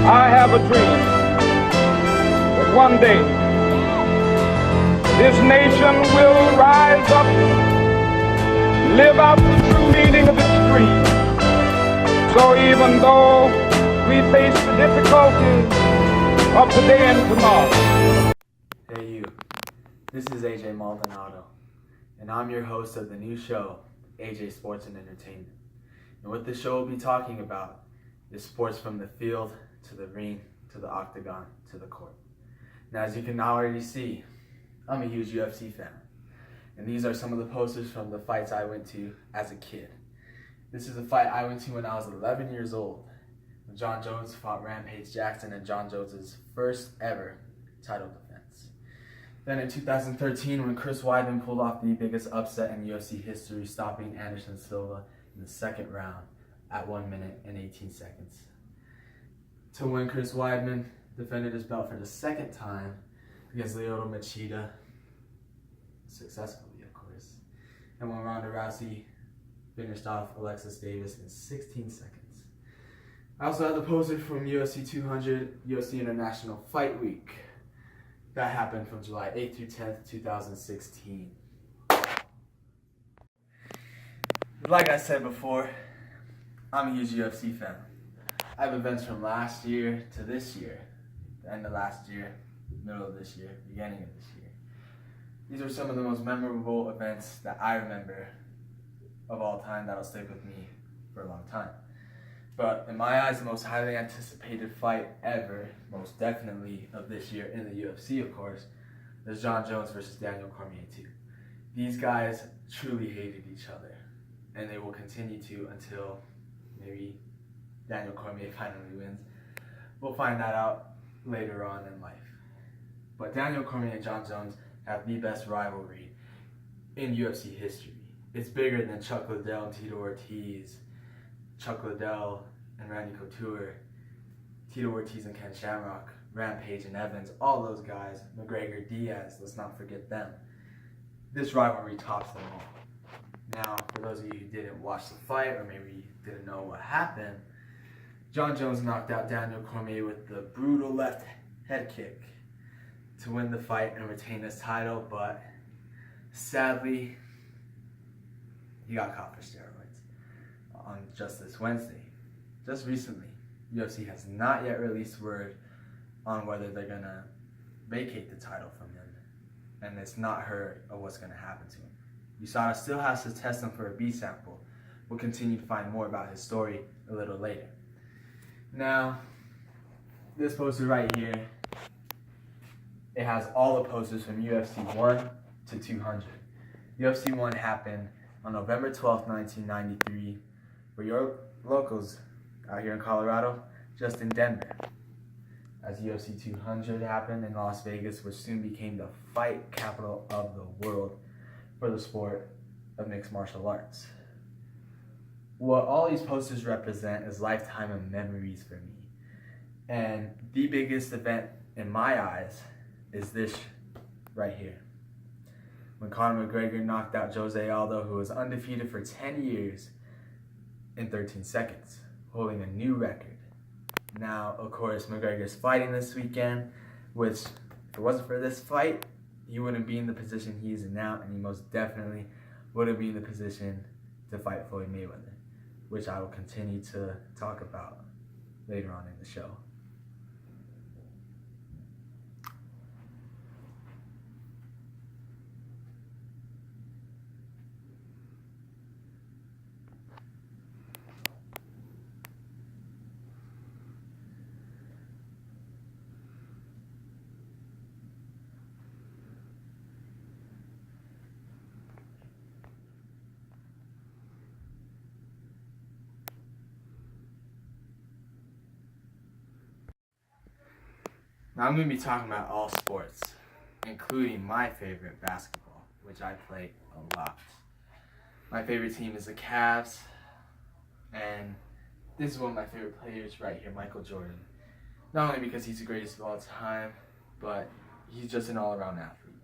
I have a dream that one day this nation will rise up, live out the true meaning of its creed. So even though we face the difficulties of today and tomorrow. Hey you, this is AJ Maldonado, and I'm your host of the new show, AJ Sports and Entertainment. And what this show will be talking about is sports from the field to the ring to the octagon to the court. Now, as you can already see, I'm a huge UFC fan, and these are some of the posters from the fights I went to as a kid. This is a fight I went to when I was 11 years old, when Jon Jones fought Rampage Jackson in Jon Jones' first ever title defense. Then in 2013, when Chris Weidman pulled off the biggest upset in UFC history, stopping Anderson Silva in the second round at 1 minute and 18 seconds. To when Chris Weidman defended his belt for the second time against Lyoto Machida, successfully, of course, and when Ronda Rousey finished off Alexis Davis in 16 seconds. I also had the poster from UFC 200, UFC International Fight Week. That happened from July 8th through 10th, 2016. Like I said before, I'm a huge UFC fan. I have events from last year to this year, the end of last year, middle of this year, beginning of this year. These are some of the most memorable events that I remember of all time that'll stick with me for a long time. But in my eyes, the most highly anticipated fight ever, most definitely of this year in the UFC, of course, is Jon Jones versus Daniel Cormier 2. These guys truly hated each other, and they will continue to until maybe Daniel Cormier finally wins. We'll find that out later on in life. But Daniel Cormier and Jon Jones have the best rivalry in UFC history. It's bigger than Chuck Liddell and Tito Ortiz, Chuck Liddell and Randy Couture, Tito Ortiz and Ken Shamrock, Rampage and Evans, all those guys, McGregor, Diaz, let's not forget them. This rivalry tops them all. Now, for those of you who didn't watch the fight, or maybe didn't know what happened, Jon Jones knocked out Daniel Cormier with the brutal left head kick to win the fight and retain his title, but sadly, he got caught for steroids on just this Wednesday. Just recently, UFC has not yet released word on whether they're going to vacate the title from him, and it's not heard of what's going to happen to him. USADA still has to test him for a B sample. We'll continue to find more about his story a little later. Now, this poster right here, it has all the posters from UFC 1 to 200. UFC 1 happened on November 12th, 1993, for your locals out here in Colorado, just in Denver. As UFC 200 happened in Las Vegas, which soon became the fight capital of the world for the sport of mixed martial arts. What all these posters represent is lifetime of memories for me. And the biggest event in my eyes is this right here. When Conor McGregor knocked out Jose Aldo, who was undefeated for 10 years in 13 seconds, holding a new record. Now, of course, McGregor's fighting this weekend, which, if it wasn't for this fight, he wouldn't be in the position he is in now, and he most definitely wouldn't be in the position to fight Floyd Mayweather, which I will continue to talk about later on in the show. Now I'm going to be talking about all sports, including my favorite, basketball, which I play a lot. My favorite team is the Cavs, and this is one of my favorite players right here, Michael Jordan. Not only because he's the greatest of all time, but he's just an all-around athlete.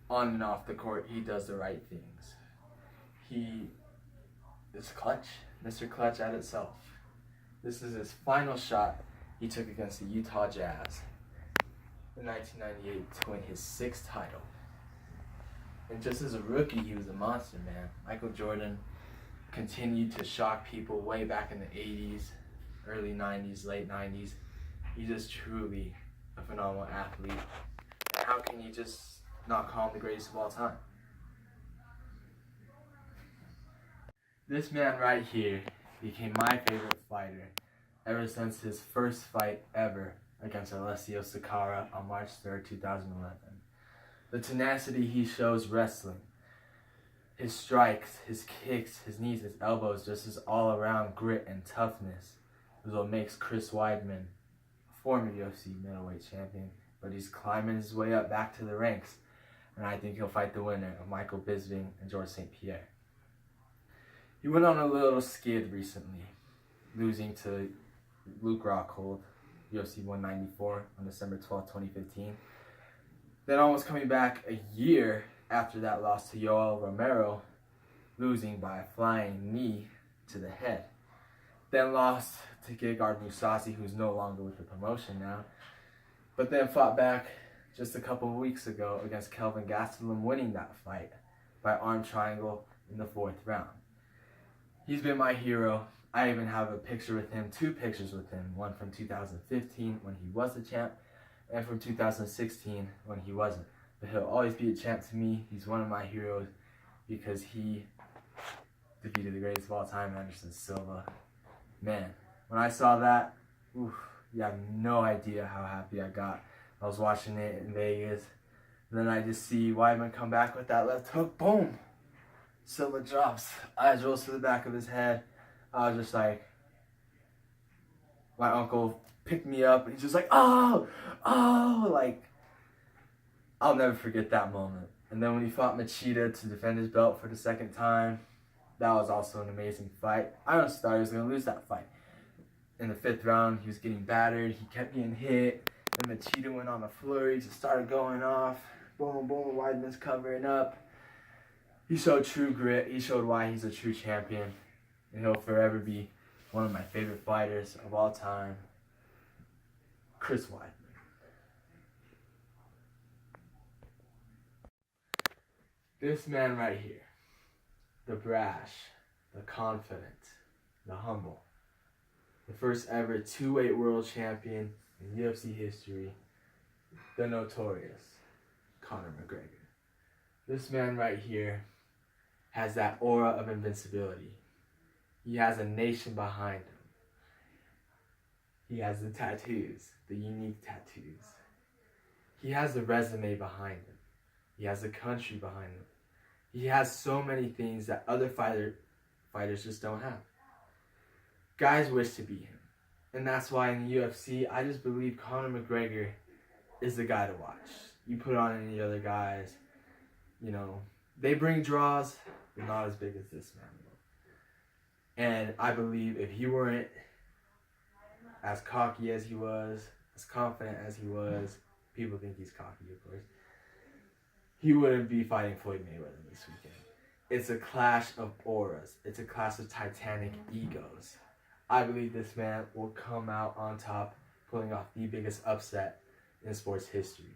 On and off the court, he does the right things. He is clutch, Mr. Clutch at itself. This is his final shot he took against the Utah Jazz in 1998 to win his 6th title. And just as a rookie, he was a monster, man. Michael Jordan continued to shock people way back in the 80s, early 90s, late 90s. He's just truly a phenomenal athlete. And how can you just not call him the greatest of all time? This man right here became my favorite fighter ever since his first fight ever against Alessio Sakara on March 3rd, 2011. The tenacity he shows wrestling, his strikes, his kicks, his knees, his elbows, just his all-around grit and toughness is what makes Chris Weidman a former UFC middleweight champion, but he's climbing his way up back to the ranks, and I think he'll fight the winner of Michael Bisping and Georges St-Pierre. He went on a little skid recently, losing to Luke Rockhold, UFC 194 on December 12, 2015. Then almost coming back a year after that loss to Yoel Romero, losing by a flying knee to the head. Then lost to Gegard Mousasi, who's no longer with the promotion now. But then fought back just a couple of weeks ago against Kelvin Gastelum, winning that fight by arm triangle in the 4th round. He's been my hero. I even have a picture with him, 2 pictures with him, one from 2015 when he was the champ, and from 2016 when he wasn't. But he'll always be a champ to me. He's one of my heroes because he defeated the greatest of all time, Anderson Silva. Man, when I saw that, you have no idea how happy I got. I was watching it in Vegas, and then I just see Weidman come back with that left hook, boom! Silva drops, eyes rolls to the back of his head. I was just like, my uncle picked me up, and he's just like, oh, like, I'll never forget that moment. And then when he fought Machida to defend his belt for the 2nd time, that was also an amazing fight. I honestly thought he was going to lose that fight. In the 5th round, he was getting battered, he kept getting hit, and Machida went on a flurry, just started going off, boom, boom, Weidman's covering up. He showed true grit, he showed why he's a true champion, and he'll forever be one of my favorite fighters of all time, Chris Weidman. This man right here, the brash, the confident, the humble, the first ever 2-weight world champion in UFC history, the notorious Conor McGregor. This man right here has that aura of invincibility. He has a nation behind him. He has the tattoos, the unique tattoos. He has the resume behind him. He has the country behind him. He has so many things that other fighters just don't have. Guys wish to be him. And that's why in the UFC, I just believe Conor McGregor is the guy to watch. You put on any other guys, they bring draws, but not as big as this man will. And I believe if he weren't as cocky as he was, as confident as he was, people think he's cocky, of course, he wouldn't be fighting Floyd Mayweather this weekend. It's a clash of auras. It's a clash of titanic egos. I believe this man will come out on top, pulling off the biggest upset in sports history.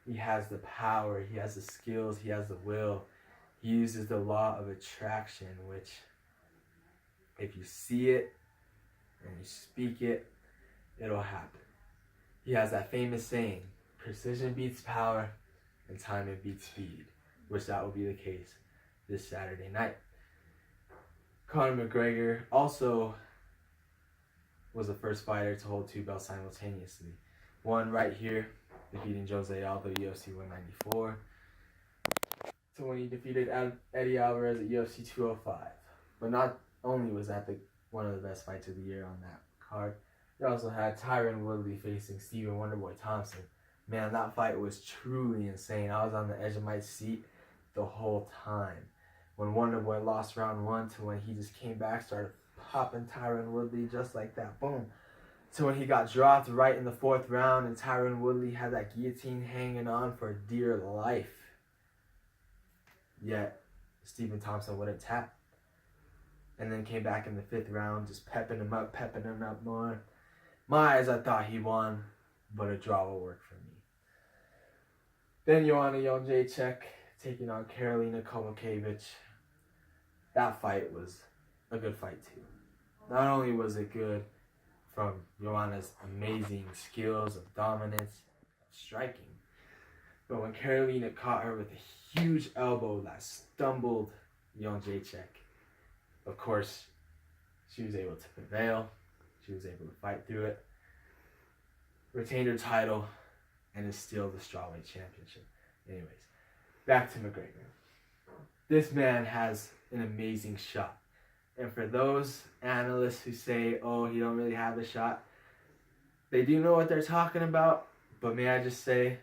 He has the power, he has the skills, he has the will. He uses the law of attraction, which, if you see it and you speak it, it'll happen. He has that famous saying, precision beats power and timing beats speed, which that will be the case this Saturday night. Conor McGregor also was the first fighter to hold 2 belts simultaneously. One right here, defeating Jose Aldo at UFC 194. So when he defeated Eddie Alvarez at UFC 205. But not only was that one of the best fights of the year on that card, you also had Tyron Woodley facing Stephen Wonderboy Thompson. Man, that fight was truly insane. I was on the edge of my seat the whole time. When Wonderboy lost round 1 to when he just came back, started popping Tyron Woodley just like that, boom. So when he got dropped right in the 4th round and Tyron Woodley had that guillotine hanging on for dear life. Yet, Stephen Thompson wouldn't tap. And then came back in the 5th round, just pepping him up more. my eyes, I thought he won, but a draw will work for me. Then Joanna Jędrzejczyk taking on Karolina Kowalkiewicz. That fight was a good fight too. Not only was it good from Joanna's amazing skills of dominance, striking, but when Karolina caught her with a huge elbow that stumbled Jędrzejczyk, of course, she was able to prevail. She was able to fight through it, retained her title, and is still the strawweight championship. Anyways, back to McGregor. This man has an amazing shot. And for those analysts who say, oh, he don't really have a shot, they do know what they're talking about. But may I just say,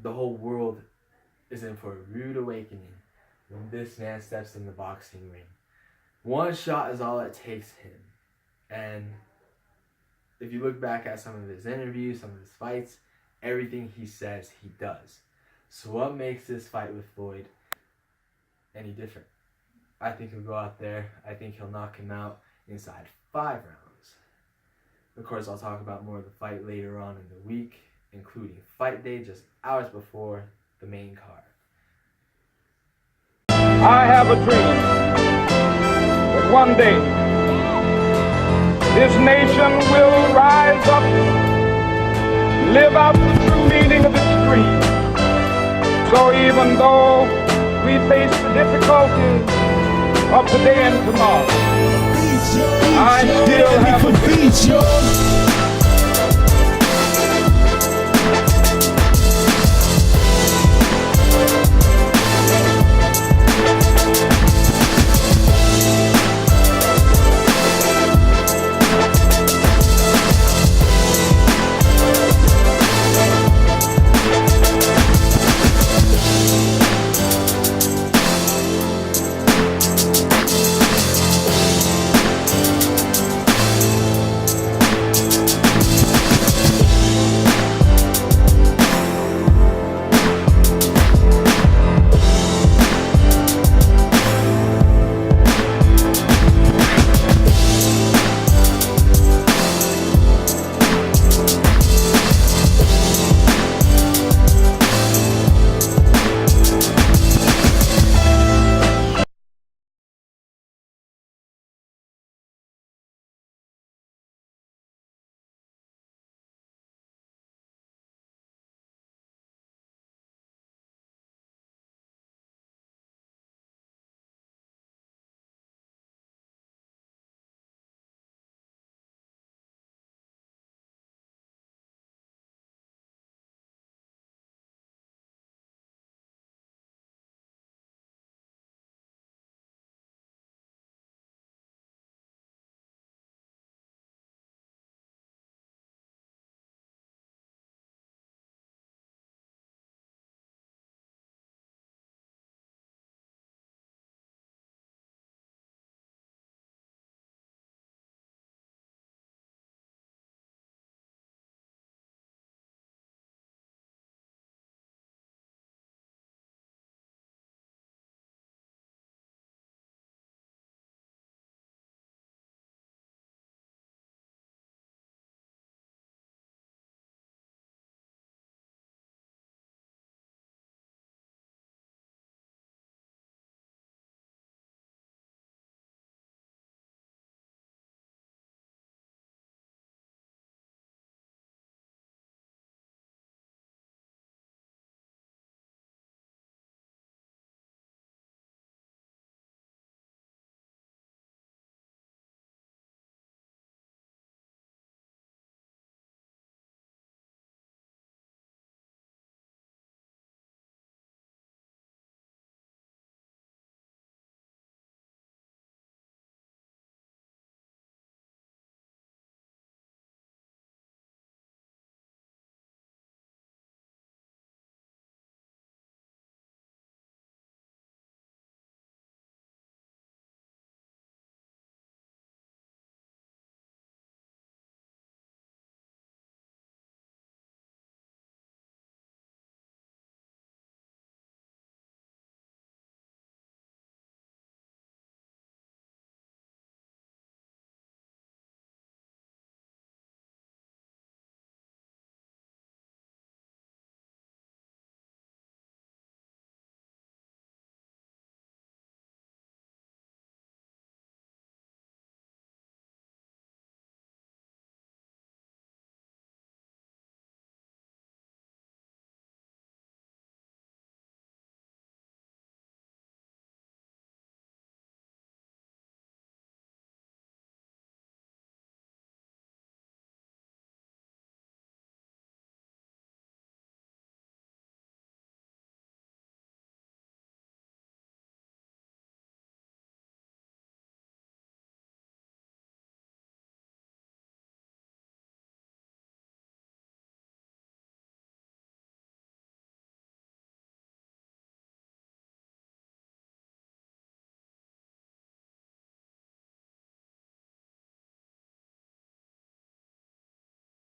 the whole world is in for a rude awakening when this man steps in the boxing ring. One shot is all it takes him. And if you look back at some of his interviews, some of his fights, everything he says, he does. So what makes this fight with Floyd any different? I think he'll go out there. I think he'll knock him out inside 5 rounds. Of course, I'll talk about more of the fight later on in the week, including fight day just hours before the main card. I have a dream that one day this nation will rise up, live out the true meaning of its creed. So even though we face the difficulties of today and tomorrow, I still have a dream.